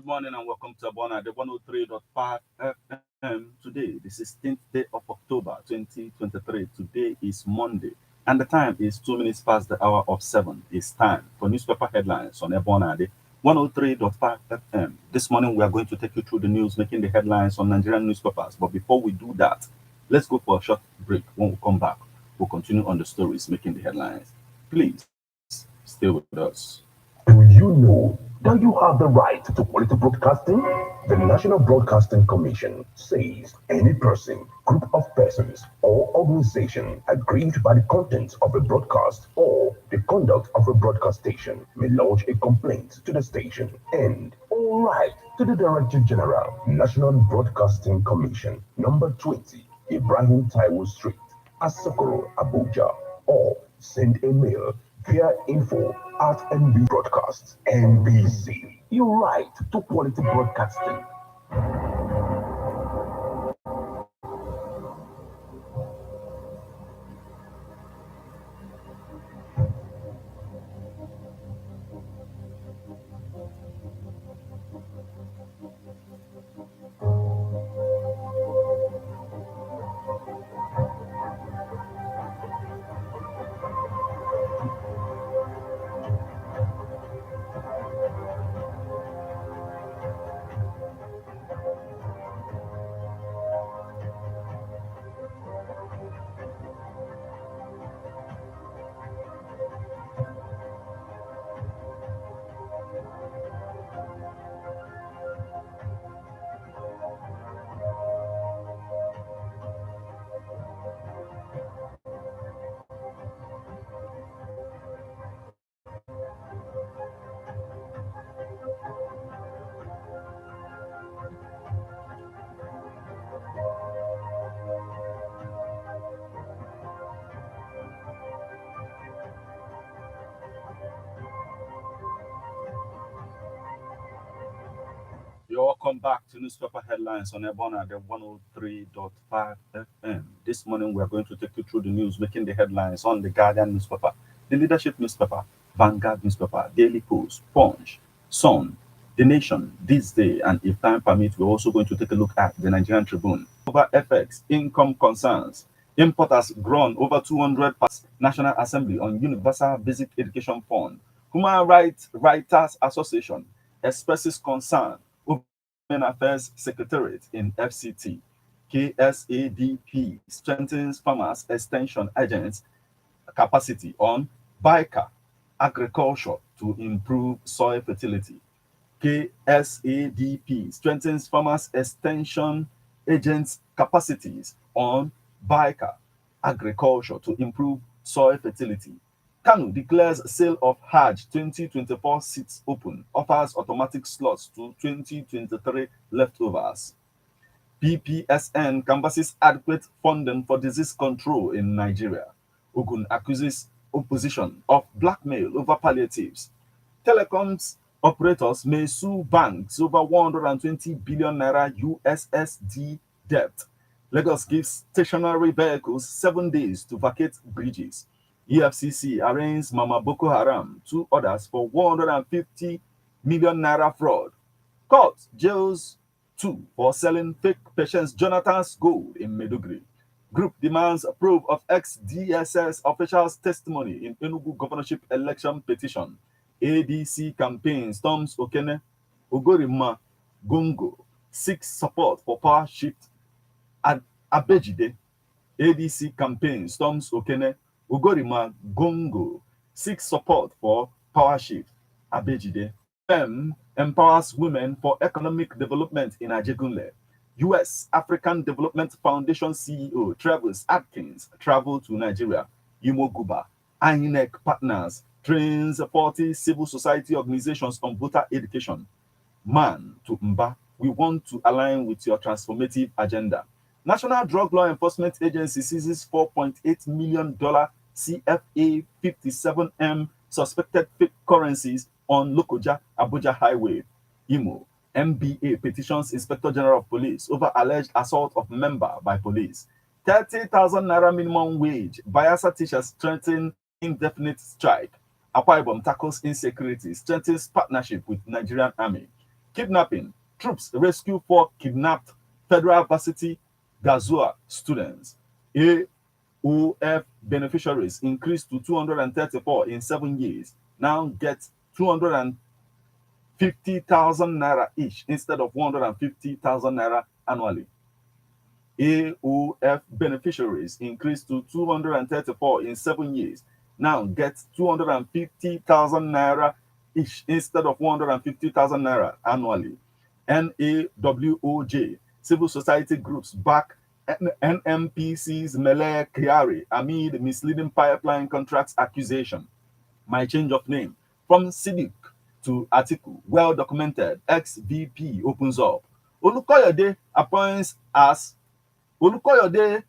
morning and welcome to Abona, the 103.5 FM. Today, the 16th day of October 2023. Today is Monday, and the time is 2 minutes past the hour of 7. It's time for newspaper headlines on Abona, the 103.5 FM. This morning, we are going to take you through the news making the headlines on Nigerian newspapers. But before we do that, let's go for a short break. When we come back, we'll continue on the stories making the headlines. Please stay with us. Do you know that you have the right to quality broadcasting? The National Broadcasting Commission says any person, group of persons, or organization aggrieved by the content of a broadcast or the conduct of a broadcast station may lodge a complaint to the station and all right to the Director General, National Broadcasting Commission, number 20, Ibrahim Taiwo Street, Asokoro, Abuja, or send a mail via info@NB Broadcasts. NBC, your right to quality broadcasting. You're welcome back to newspaper headlines on Ebona, the 103.5 FM. This morning, we are going to take you through the news making the headlines on the Guardian newspaper, the Leadership newspaper, Vanguard newspaper, Daily Post, Punch, Sun, The Nation, This Day, and if time permits, we're also going to take a look at the Nigerian Tribune. Over FX, income concerns. Importers grown over 200 past National Assembly on Universal Basic Education Fund. Human Rights Writers Association expresses concern over Women Affairs Secretariat in FCT. KSADP strengthens farmers extension agents capacity on Baika agriculture to improve soil fertility. KSADP strengthens farmers extension agents capacities on Baika agriculture to improve soil fertility. Kanu declares sale of Hajj 2024 seats open, offers automatic slots to 2023 leftovers. PPSN canvasses adequate funding for disease control in Nigeria. Ogun accuses opposition of blackmail over palliatives. Telecoms operators may sue banks over 120 billion naira USSD debt. Lagos gives stationary vehicles 7 days to vacate bridges. EFCC arraigns Mama Boko Haram, 2 others for 150 million naira fraud. Court jails 2 for selling fake Patience Jonathan's gold in Medugri. Group demands a probe of ex-DSS officials' testimony in Enugu governorship election petition. ADC campaign storms Okene. Ogorima Gongo seeks support for power shift at Abejide. ADC campaign storms Okene. Ogorima Gongo seeks support for power shift. Abejide. Empowers women for economic development in Ajegunle. U.S. African Development Foundation CEO Travis Atkins traveled to Nigeria. Imoguba. INEC partners trains 40 civil society organizations on voter education. Man to Mba, we want to align with your transformative agenda. National Drug Law Enforcement Agency seizes $4.8 million CFA 57M suspected fake currencies on Lokoja Abuja Highway. Imo. MBA petitions Inspector General of Police over alleged assault of member by police. 30,000 naira minimum wage. Bayelsa teachers strengthen indefinite strike. Akwa Ibom tackles insecurity, strengthens partnership with Nigerian Army. Kidnapping. Troops rescue 4 kidnapped Federal Varsity Gazua students. AOF beneficiaries increased to 234 in 7 years. Now get 250,000 naira each instead of 150,000 naira annually. AOF beneficiaries increased to 234 in 7 years. Now get 250,000 naira each instead of 150,000 naira annually. NAWOJ, civil society groups back NMPC's Mele Kyari amid misleading pipeline contracts accusation. My change of name from Siddiq to Atiku, well documented. Ex-VP opens up. Olukoyode appoints as Olukoyode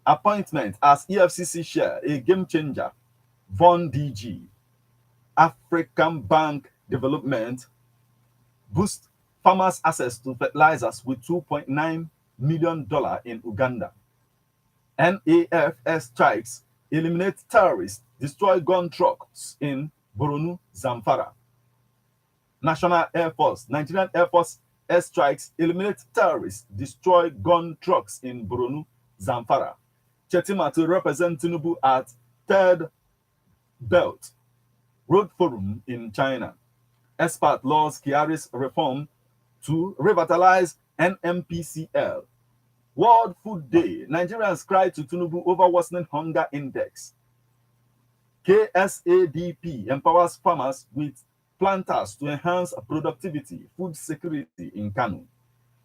appointment as EFCC chair, a game changer. Von DG, African Bank Development boost farmers' access to fertilizers with $2.9 million in Uganda. NAFS strikes, eliminate terrorists, destroy gun trucks in Borno, Zamfara. National Air Force, Nigerian Air Force airstrikes, eliminate terrorists, destroy gun trucks in Borno, Zamfara. Chetima to represent Tinubu at Third Belt Road Forum in China. Expert laws Kyari's reform to revitalize NMPCL. World Food Day. Nigerians cry to Tinubu over worsening hunger index. KSADP empowers farmers with planters to enhance productivity, food security in Kano.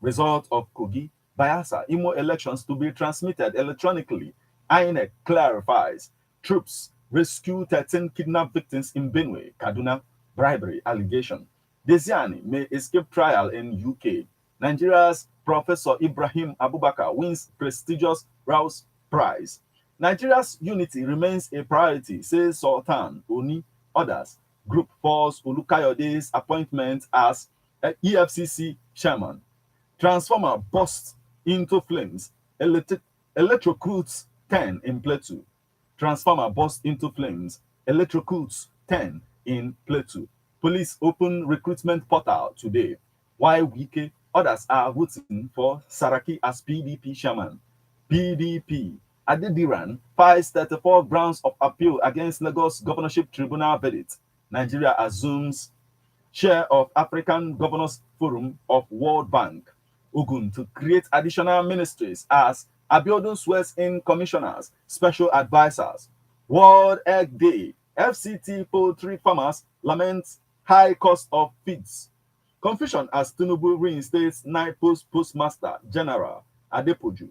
Result of Kogi, Bayelsa, Imo elections to be transmitted electronically. INEC clarifies. Troops rescue 13 kidnapped victims in Benue, Kaduna. Bribery allegation. Desiani may escape trial in UK. Nigeria's Professor Ibrahim Abubakar wins prestigious Rouse Prize. Nigeria's unity remains a priority, says Sultan Oni. Others. Group falls Olukayode's appointment as EFCC chairman. Transformer bursts into flames. Electrocutes 10 in Plateau. Transformer bursts into flames. Electrocutes 10 in Plateau. Police open recruitment portal today. Why Wike? Others are voting for Saraki as PDP chairman. PDP. Adediran files 34 grounds of appeal against Lagos Governorship Tribunal verdict. Nigeria assumes chair of African Governors Forum of World Bank. Ogun to create additional ministries as Abiodun swears in commissioners, special advisors. World Egg Day. FCT poultry farmers lament high cost of feeds. Confusion as Tinubu reinstates NIPO's Postmaster General Adepoju.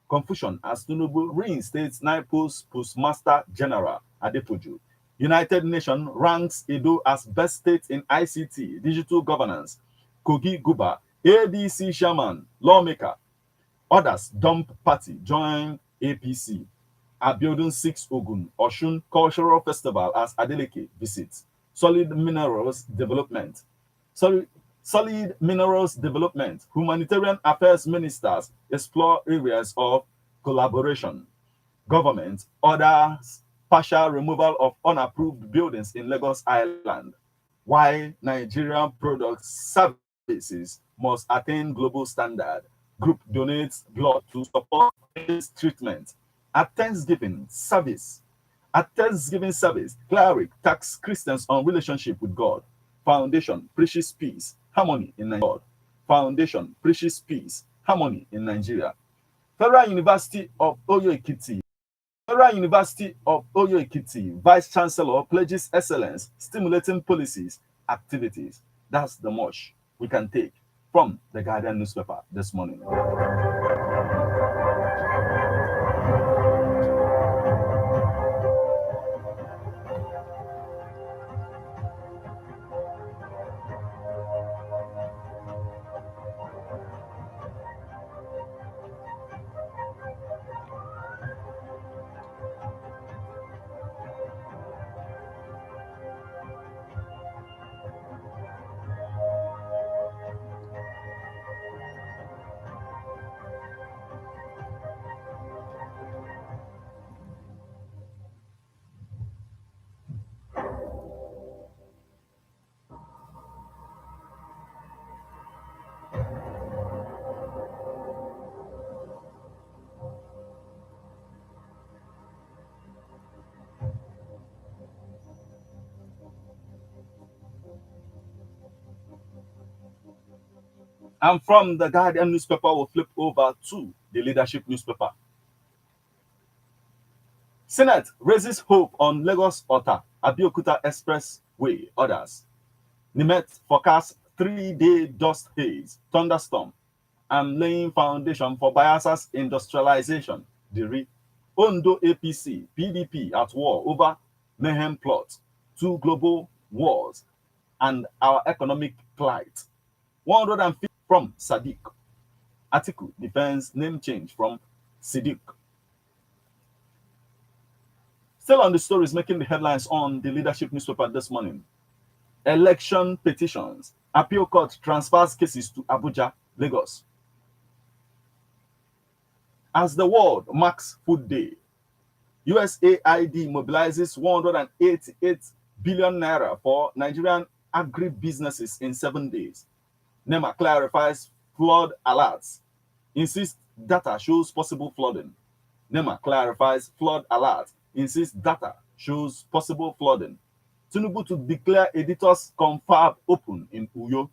Confusion as Tinubu reinstates NIPO's Postmaster General Adepoju. United Nations ranks Edo as best state in ICT, digital governance. Kogi Guba, ADC chairman, lawmaker. Others dump party, join APC. Abiodun 6 Ogun, Oshun Cultural Festival as Adeleke visits. Solid minerals development. Solid minerals development. Humanitarian affairs ministers explore areas of collaboration. Government orders partial removal of unapproved buildings in Lagos Island. Why Nigerian products services must attain global standard. Group donates blood to support AIDS treatment. At Thanksgiving service, cleric tax Christians on relationship with God. Foundation preaches peace, harmony in Nigeria. Foundation preaches peace, harmony in Nigeria. Federal University of Oyo Ekiti. Federal University of Oyo Ekiti Vice Chancellor pledges excellence, stimulating policies, activities. That's the much we can take from the Guardian newspaper this morning. And from the Guardian newspaper, we'll flip over to the Leadership newspaper. Senate raises hope on Lagos Ota Abeokuta Expressway orders. Nimet forecasts 3-day dust haze, thunderstorm, and laying foundation for Bayasa's industrialization. Diri. Ondo APC, PDP at war over mayhem plot, two global wars, and our economic plight. 150 from Sadiq. Atiku defends name change from Siddiq. Still on the stories making the headlines on the Leadership newspaper this morning. Election petitions. Appeal court transfers cases to Abuja, Lagos. As the world marks Food Day, USAID mobilizes 188 billion naira for Nigerian agri-businesses in 7 days. NEMA clarifies flood alerts, insists data shows possible flooding. NEMA clarifies flood alert, insists data shows possible flooding. Tinubu to declare editors confab open in Uyo.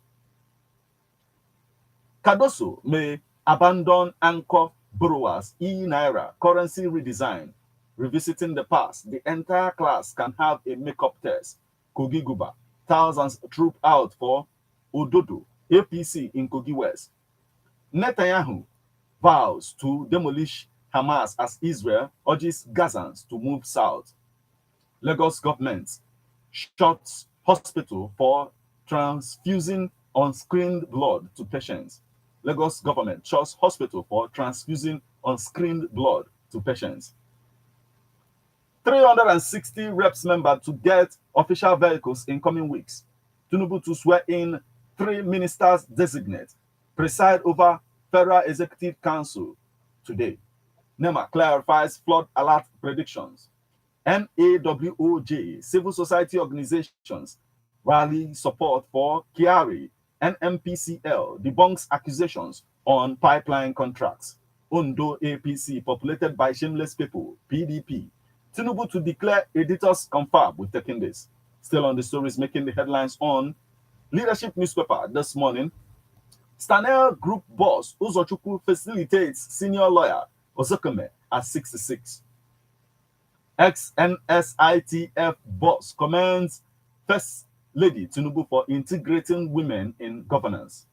Cardoso may abandon anchor borrowers e-naira currency redesign. Revisiting the past, the entire class can have a makeup test. Kogi Guba, thousands troop out for Ododo, APC in Kogi West. Netanyahu vows to demolish Hamas as Israel urges Gazans to move south. Lagos government shuts hospital for transfusing unscreened blood to patients. Lagos government shuts hospital for transfusing unscreened blood to patients. 360 reps member to get official vehicles in coming weeks. Tinubu to swear in 3 ministers designate, preside over Federal Executive Council today. NEMA clarifies flood alert predictions. NAWOJ, civil society organizations, rally support for Kiari. NMPCL debunks accusations on pipeline contracts. Ondo APC, populated by shameless people. PDP. Tinubu to declare editors confab with taking this. Still on the stories making the headlines on Leadership newspaper this morning. Stanel Group boss Uzochukwu facilitates senior lawyer Ozokeme at 66. Ex-NSITF boss commends First Lady Tinubu for integrating women in governance.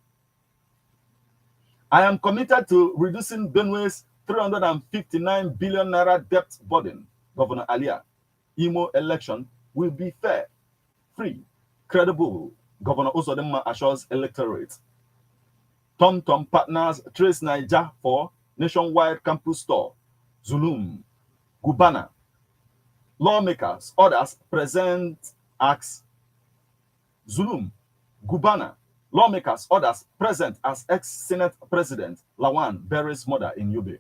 I am committed to reducing Benwe's 359 billion naira debt burden. Governor Alia. Imo election will be fair, free, credible. Governor Osodema assures electorate. TomTom partners trace Niger for nationwide campus store. Zulum. Gubana. Lawmakers, others present as Zulum. Gubana. Lawmakers, others present as ex-Senate President Lawan buries mother in Yobe.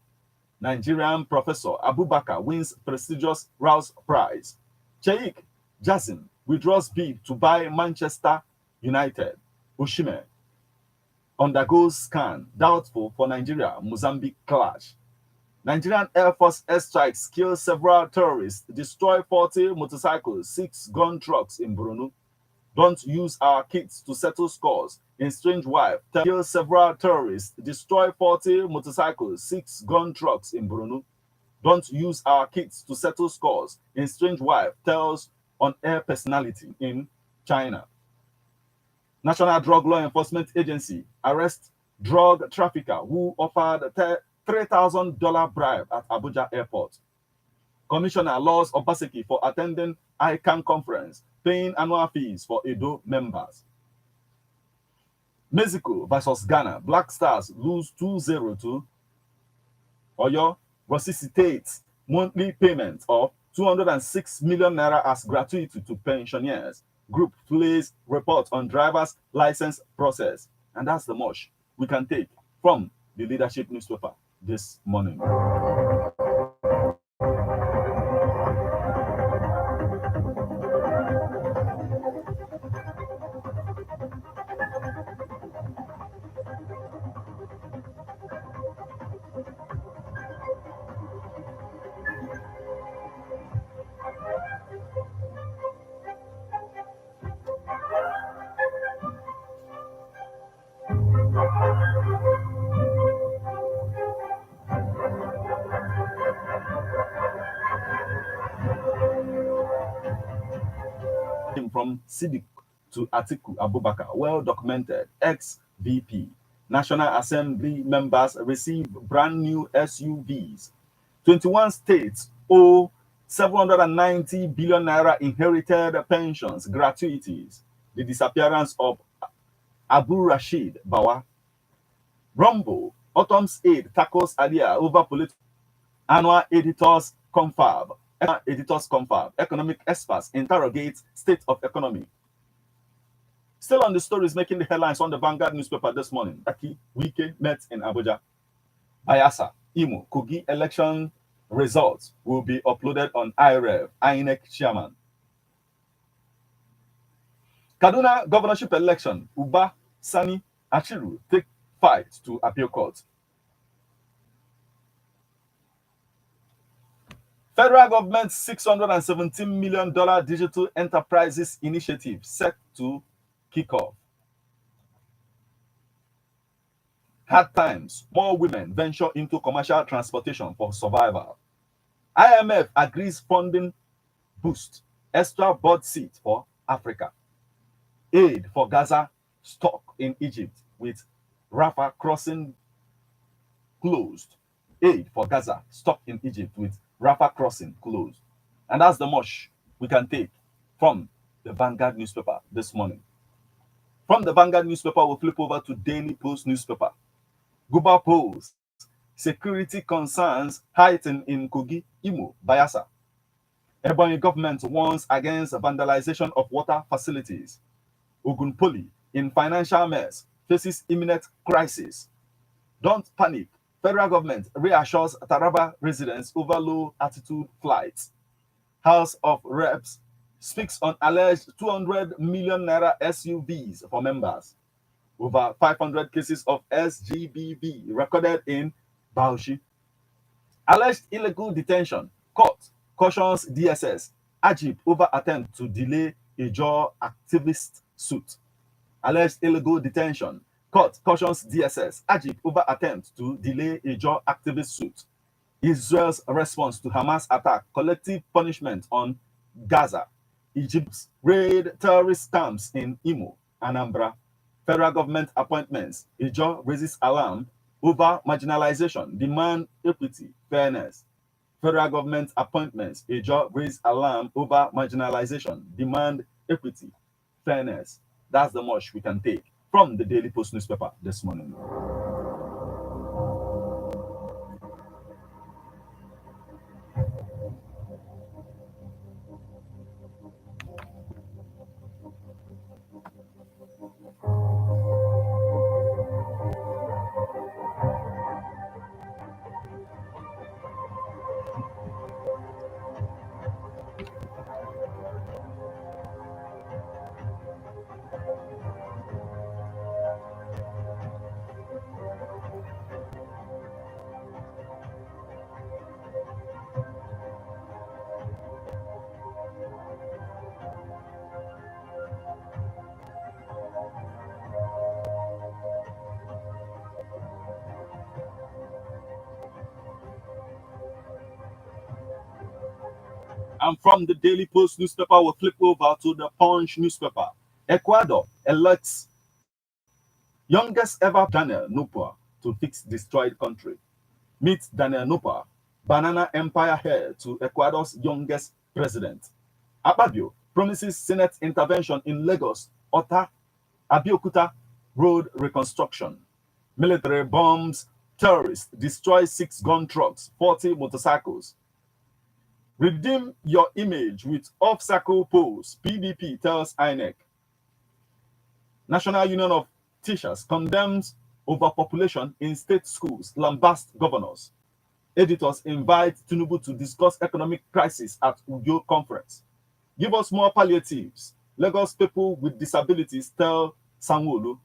Nigerian professor Abubakar wins prestigious Rouse Prize. Sheikh Jassim withdraws bid to buy Manchester United. Oshime undergoes scan, doubtful for Nigeria-Mozambique clash. Nigerian Air Force airstrikes kill several terrorists, destroy 40 motorcycles, 6 gun trucks in Borno. Don't use our kids to settle scores. Estranged wife kill several terrorists, destroy 40 motorcycles, 6 gun trucks in Borno. Don't use our kids to settle scores. Estranged wife tells on-air personality in China. National Drug Law Enforcement Agency arrests drug trafficker who offered a $3,000 bribe at Abuja Airport. Commissioner laws Obaseki for attending ICANN conference, paying annual fees for Edo members. Mexico versus Ghana. Black Stars lose 2-0 to Oyo. Resuscitates monthly payment of 206 million naira as gratuity to pensioners. Group plays report on driver's license process. And that's the much we can take from the Leadership newspaper this morning. from Sidik to Atiku Abubakar, well documented, ex-VP. National Assembly members receive brand new SUVs. 21 states owe 790 billion naira inherited pensions, gratuities. The disappearance of Abu Rashid Bawa. Rumble, Autumn's Aid tackles Alia over political. Annual editors confab. Economic experts interrogate state of economy. Still on the stories making the headlines on the Vanguard newspaper this morning. Aki Wike met in Abuja. Bayelsa, Imo, Kogi election results will be uploaded on INEC chairman. Kaduna governorship election, Uba Sani Achiru take fight to appeal court. Federal government's $617 million digital enterprises initiative set to kick off. Hard times, more women venture into commercial transportation for survival. IMF agrees funding boost, extra board seat for Africa. Aid for Gaza stuck in Egypt with Rafah crossing closed. Aid for Gaza stuck in Egypt with Rafah crossing closed. And that's the much we can take from the Vanguard newspaper this morning. From the Vanguard newspaper, we'll flip over to Daily Post newspaper. Guba polls, security concerns heighten in Kogi, Imo, Bayelsa. Ebonyi government warns against vandalization of water facilities. Ogunpoli, in financial mess, faces imminent crisis. Don't panic. Federal government reassures Taraba residents over low altitude flights. House of Reps speaks on alleged 200 million naira SUVs for members. Over 500 cases of SGBV recorded in Bauchi. Alleged illegal detention. Court cautions DSS. Ajib over attempt to delay a jaw activist suit. Alleged illegal detention. Court cautions DSS. Ajib over attempt to delay a jaw activist suit. Israel's response to Hamas attack. Collective punishment on Gaza. Egypt's raid terrorist camps in Imo, Anambra. Federal government appointments. Ijaw raises alarm over marginalization. Demand equity, fairness. Federal government appointments. Ijaw raise alarm over marginalization. Demand equity, fairness. That's the much we can take from the Daily Post newspaper this morning. And from the Daily Post newspaper, we'll flip over to the Punch newspaper. Ecuador elects youngest ever Daniel Nupua to fix destroyed country. Meet Daniel Nupua, banana empire heir to Ecuador's youngest president. Akpabio promises Senate intervention in Lagos, Ota, Abeokuta road reconstruction. Military bombs, terrorists destroy 6 gun trucks, 40 motorcycles. Redeem your image with off-cycle polls, PDP tells INEC. National Union of Teachers condemns overpopulation in state schools, lambast governors. Editors invite Tinubu to discuss economic crisis at Uyo conference. Give us more palliatives. Lagos people with disabilities tell Sanwo-Olu.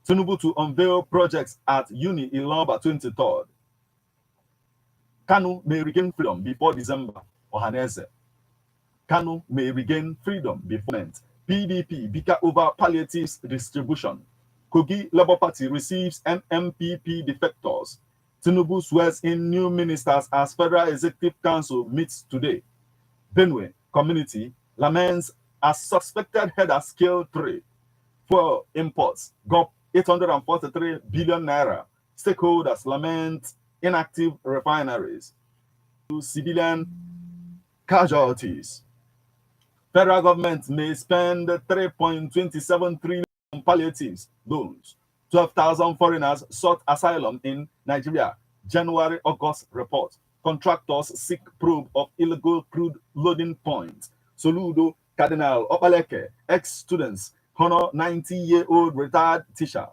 Tinubu to unveil projects at Uni Ilomba 23rd. Kanu may regain freedom before December. Ohaneze. Kanu may regain freedom before PDP bicker over palliatives distribution. Kogi Labour Party receives NMPP defectors. Tinubu swears in new ministers as Federal Executive Council meets today. Benue community laments as suspected headers kill 3. Fuel imports got 843 billion naira. Stakeholders lament inactive refineries. Civilian casualties. Federal government may spend 3.27 trillion on palliatives loans. 12,000 foreigners sought asylum in Nigeria. January-August report. Contractors seek probe of illegal crude loading points. Soludo, Cardinal Opaleke, ex-students honor 90-year-old retired teacher.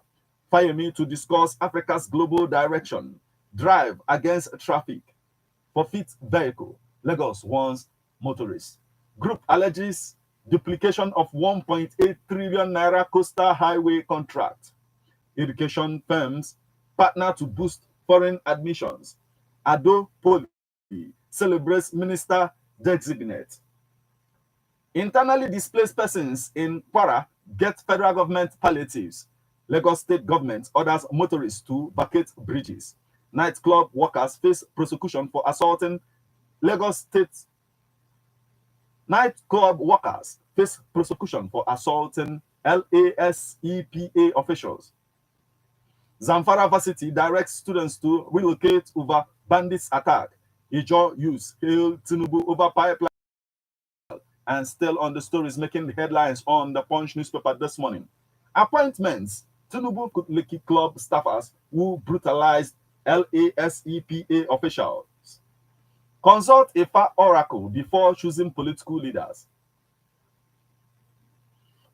Fayemi to discuss Africa's global direction. Drive against traffic. Forfeit vehicle. Lagos warns motorists. Group alleges duplication of 1.8 trillion naira coastal highway contract. Education firms partner to boost foreign admissions. Ado Poly celebrates minister designate. Internally displaced persons in Kwara get federal government palliatives. Lagos state government orders motorists to vacate bridges. Nightclub workers face prosecution for assaulting Lagos state. Nightclub workers face prosecution for assaulting LASEPA officials. Zamfara Varsity directs students to relocate over bandits attack. Ijo youth hail Tinubu over pipeline. And still on the stories making the headlines on the Punch newspaper this morning. Appointments. Tinubu Lekki club staffers who brutalized LASEPA officials. Consult a far oracle before choosing political leaders.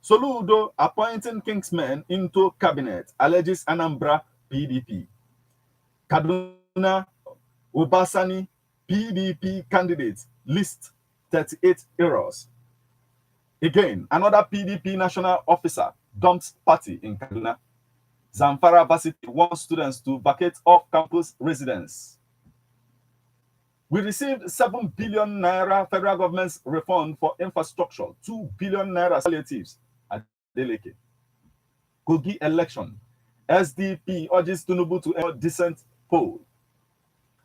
Soludo appointing Kingsmen into cabinet alleges Anambra PDP. Kaduna Obasani PDP candidates list 38 errors. Again, another PDP national officer dumps party in Kaduna. Zamfara Varsity wants students to vacate off-campus residence. We received 7 billion naira federal government's refund for infrastructure, 2 billion naira palliatives at Deleke. Kogi election. SDP urges Tinubu to a decent poll.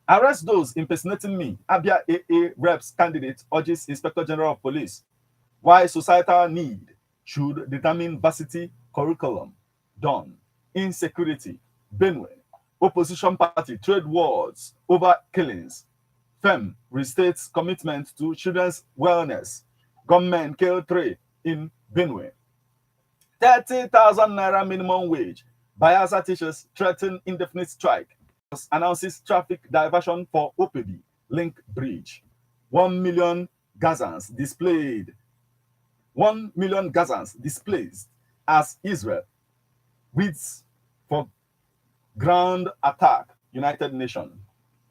Arrest those impersonating me. Abia AA reps candidate urges Inspector General of Police. Why societal need should determine varsity curriculum. Done. Insecurity. Benue. Opposition party trade wars over killings. FEM restates commitment to children's wellness. Gunmen kill 3 in Benue. 30,000 naira minimum wage. Bayelsa teachers threaten indefinite strike. Announces traffic diversion for OPD Link Bridge. 1 million Gazans displayed. 1 million Gazans displaced as Israel waits for ground attack. United Nations.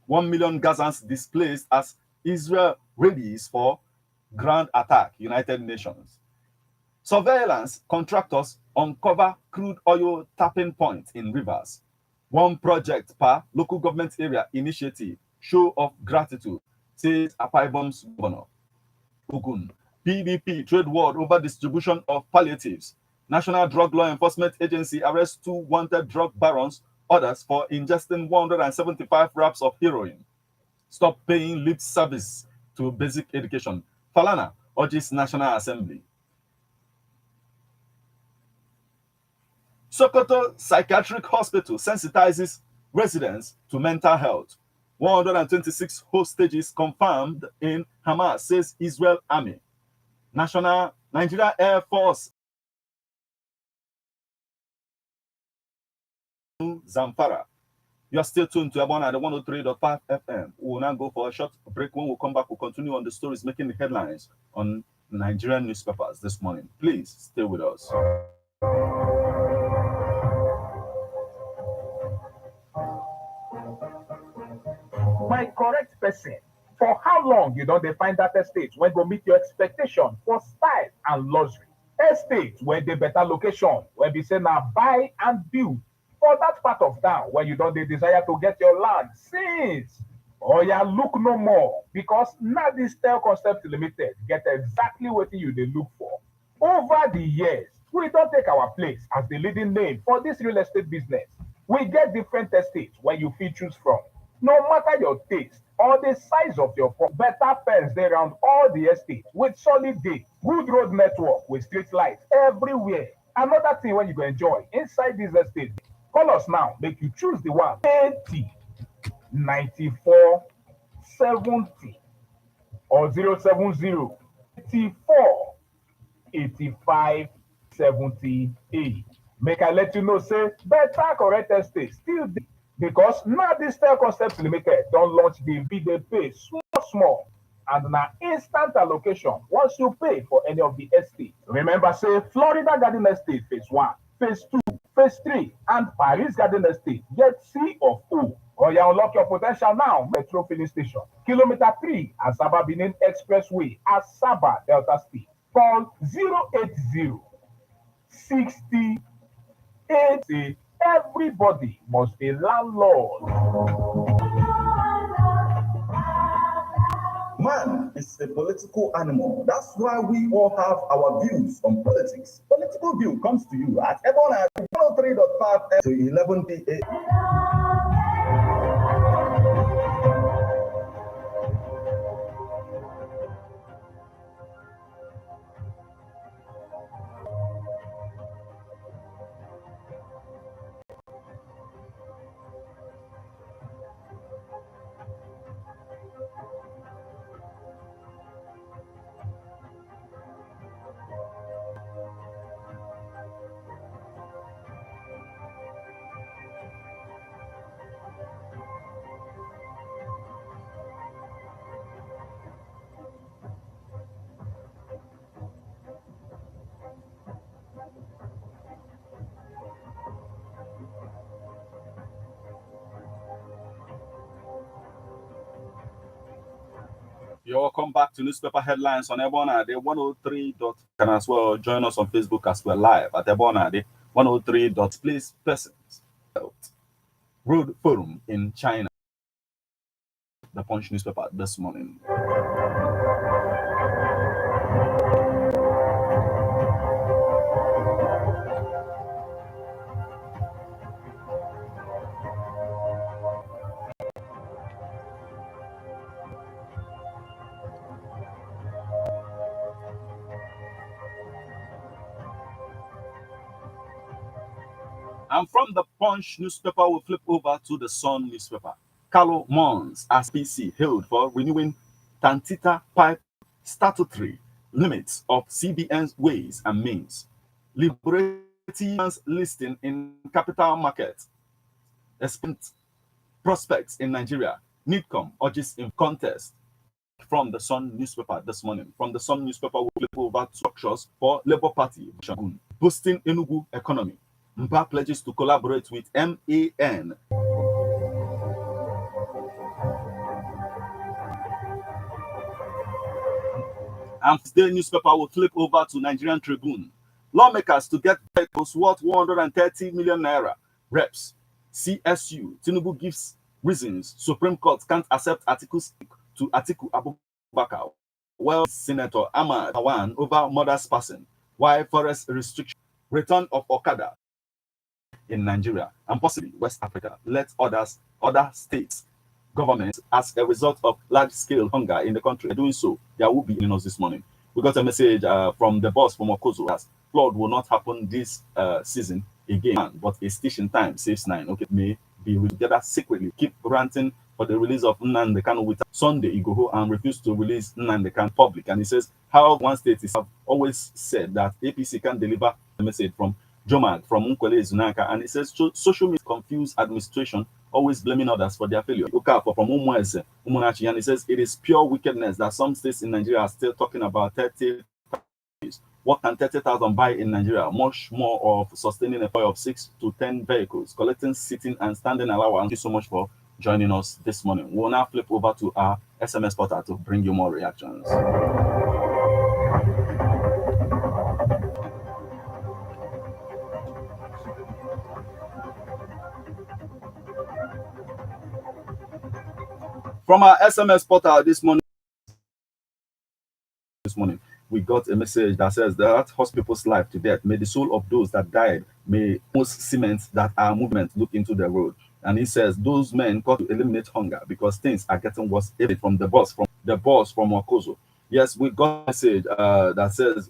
1 million Gazans displaced as Israel readies for ground attack. United Nations. Surveillance contractors uncover crude oil tapping point in rivers. 1 project per local government area initiative. Show of gratitude, says Apaibom's governor. Ogun. PDP trade war over distribution of palliatives. National Drug Law Enforcement Agency arrests 2 wanted drug barons, others for ingesting 175 wraps of heroin. Stop paying lip service to basic education. Falana urges National Assembly. Sokoto Psychiatric Hospital sensitizes residents to mental health. 126 hostages confirmed in Hamas, says Israel Army. Nigeria Air Force Zamfara. You're still tuned to Abona at the 103.5 FM. We will now go for a short break. When we come back, we'll continue on the stories making the headlines on Nigerian newspapers this morning. Please stay with us. My correct person, for how long you don't find that estate when go meet your expectation for style and luxury? Estate where the better location, where we say now buy and build for that part of town where you don't desire to get your land since. Or ya look no more because now this Tel Concept Limited get exactly what you they look for. Over the years, we don't take our place as the leading name for this real estate business. We get different estates where you feel choose from. No matter your taste or the size of your farm. Better fence dey around all the estate with solid gate, good road network with street light everywhere. Another thing wey you go enjoy inside this estate, call us now make you choose the one 80 94 70 or 070 84 85 78. Make I let you know say better correct estate still dey because now this style concept limited don launch the fee dey pay small small and na instant allocation once you pay for any of the estate. Remember say Florida Garden Estate phase 1, phase 2, phase 3 and Paris Garden Estate get C of O. Oya unlock your potential now. Metro filling station, kilometer 3 Asaba Benin Expressway, Asaba, Delta State. Call 080 60 80. Everybody must be landlord. Man is a political animal. That's why we all have our views on politics. Political View comes to you at Ebona 103.5 to 11 p.m. You're welcome back to Newspaper Headlines on Ebona, the 103. Can as well join us on Facebook as well live at Ebona, the 103. Please persons Road Forum in China. The Punch newspaper this morning. And from the Punch newspaper, we'll flip over to the Sun newspaper. Carlo Mons as PC hailed for renewing Tantita Pipe statutory limits of CBN's ways and means. Liberating listing in capital market. Expect prospects in Nigeria. NIDCOM urges in contest. From the Sun newspaper this morning. From the Sun newspaper, we'll flip over to structures for Labour Party. Boosting Enugu economy. Mba pledges to collaborate with MAN. And the newspaper will flip over to Nigerian Tribune. Lawmakers to get vehicles worth 130 million naira. Reps. CSU. Tinubu gives reasons Supreme Court can't accept articles to Atiku Abubakar. Well, Senator Ahmad Awan over mother's passing. Why forest restriction? Return of Okada in Nigeria and possibly West Africa. Let other states, governments, as a result of large-scale hunger in the country, doing so. There will be in us this morning. We got a message from the boss from Okozo that flood will not happen this season again, but a station time saves 9. Okay, may be together secretly. Keep ranting for the release of Nnamdi Kanu with Sunday Igboho and refuse to release Nnamdi Kanu public. And he says how one state is have always said that APC can deliver a message from Jomag from Nkwele Zunaka, and it says social media confuse administration, always blaming others for their failure. Okafor from Umueze, Umunachi, and it says it is pure wickedness that some states in Nigeria are still talking about 30. What can 30,000 buy in Nigeria? Much more of sustaining a fire of 6 to 10 vehicles, collecting, sitting, and standing allowance. Thank you so much for joining us this morning. We'll now flip over to our SMS portal to bring you more reactions. From our SMS portal this morning, we got a message that says that hospital's life to death. May the soul of those that died, may most cement that are movement look into the road. And he says those men got to eliminate hunger because things are getting worse. From the boss from Okozo. Yes, we got a message that says,